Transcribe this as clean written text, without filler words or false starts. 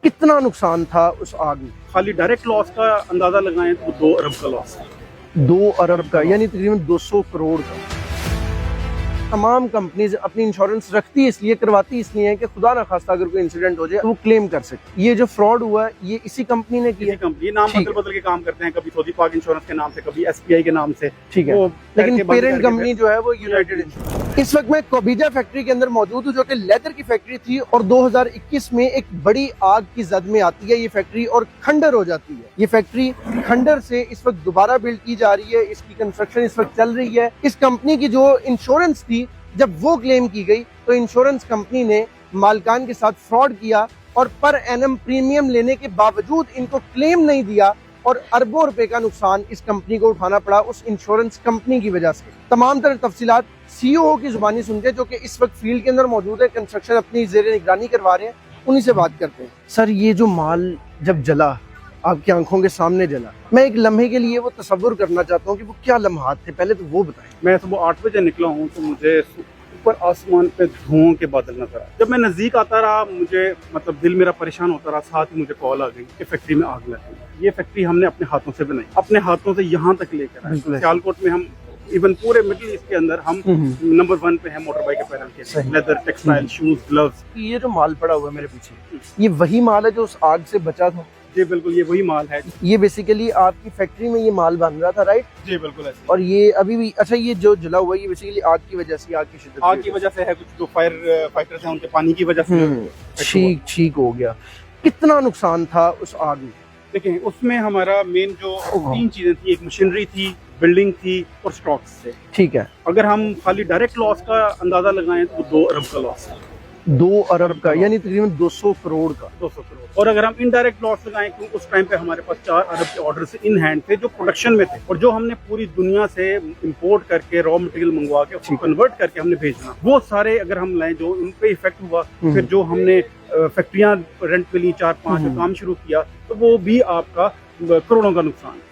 कितना नुकसान था उस आग में? खाली डायरेक्ट लॉस का अंदाजा लगाएं तो 2 अरब का लॉस है। 2 अरब का, यानी तकरीबन 200 करोड़ का। तमाम कंपनीज अपनी इंश्योरेंस रखती इसलिए, करवाती इसलिए है कि खुदा ना खास्ता अगर कोई इंसिडेंट हो जाए तो वो क्लेम कर सके। ये जो फ्रॉड हुआ है ये इसी कंपनी ने किया। कंपनी नाम बदल बदल के काम करते हैं, कभी सऊदी पाक इंश्योरेंस के नाम से, कभी SBI के नाम से। ठीक है, वो लेकिन करके बंद पेरेंट करके कंपनी जो है वो यूनाइटेड इंश्योरेंस। इस वक्त मैं कोबीजा फैक्ट्री के अंदर मौजूद हूँ, जो कि लेदर की फैक्ट्री थी और 2021 में एक बड़ी आग की जद में आती है ये फैक्ट्री और खंडर हो जाती है। ये फैक्ट्री खंडर से इस वक्त दोबारा बिल्ड की जा रही है, इसकी कंस्ट्रक्शन इस वक्त चल रही है। इस कंपनी की जो इंश्योरेंस थी, जब वो क्लेम की गई तो इंश्योरेंस कंपनी ने मालिकान के साथ फ्रॉड किया और पर एनम प्रीमियम लेने के बावजूद इनको क्लेम नहीं दिया और अरबों रुपए का नुकसान इस कंपनी को उठाना पड़ा उस इंश्योरेंस कंपनी की वजह से। तमाम तरह तफसीलात CEO की जुबानी सुनते हैं, जो कि इस वक्त फील्ड के अंदर मौजूद है, कंस्ट्रक्शन अपनी जेर निगरानी करवा रहे हैं, उन्हीं से बात करते हैं। सर, ये जो माल जब जला, आपकी आंखों के सामने जला, मैं एक लम्हे के लिए वो तसव्वुर करना चाहता हूँ कि वो क्या लम्हात थे, पहले तो वो बताएं। मैं सुबह 8 बजे निकला हूँ तो मुझे ऊपर आसमान पे धुआं के बादल नजर आए। जब मैं नजदीक आता रहा, मुझे मतलब दिल मेरा परेशान होता रहा, साथ ही मुझे कॉल आ गई कि फैक्ट्री में आग लग गई। ये फैक्ट्री हमने अपने हाथों से बनाई, अपने हाथों से यहाँ तक लेकर आए। सियालकोट में हम इवन पूरे मिडिल ईस्ट के अंदर हम नंबर 1 पे है मोटर बाइक अपैरल के, लेदर, टेक्सटाइल, शूज, ग्लव्स। ये जो माल पड़ा हुआ है मेरे पीछे, ये वही माल है जो उस आग से बचा था? जी बिल्कुल, ये वही माल है। ये बेसिकली आपकी फैक्ट्री में ये माल बन रहा था, राइट? जी बिल्कुल ऐसे। और ये अभी भी, अच्छा, ये जो जला हुआ है ये बेसिकली आग की वजह से, आग की शिद्दत आग की वजह से है, कुछ जो फायर फाइटर्स हैं उनके पानी की वजह से। ठीक हो गया। कितना नुकसान था उस आग में? देखिए, उसमें हमारा मेन जो 3 चीजें थी, एक मशीनरी थी, बिल्डिंग थी और स्टॉक्स थे। ठीक है, अगर हम खाली डायरेक्ट लॉस का अंदाजा लगाएं तो 2 अरब का लॉस है। 2 अरब का, यानी तकरीबन 200 करोड़ का। 200 करोड़। और अगर हम इनडायरेक्ट लॉस लगाएं, क्योंकि उस टाइम पे हमारे पास 4 अरब के ऑर्डर इन हैंड थे जो प्रोडक्शन में थे, और जो हमने पूरी दुनिया से इंपोर्ट करके रॉ मटेरियल मंगवा के उसको कन्वर्ट करके हमने भेजना, वो सारे अगर हम लाएं जो उन पे इफेक्ट हुआ। फिर जो हमने फैक्ट्रियां रेंट पे ली, 4-5 काम शुरू किया, तो वो भी आपका करोड़ों का नुकसान है।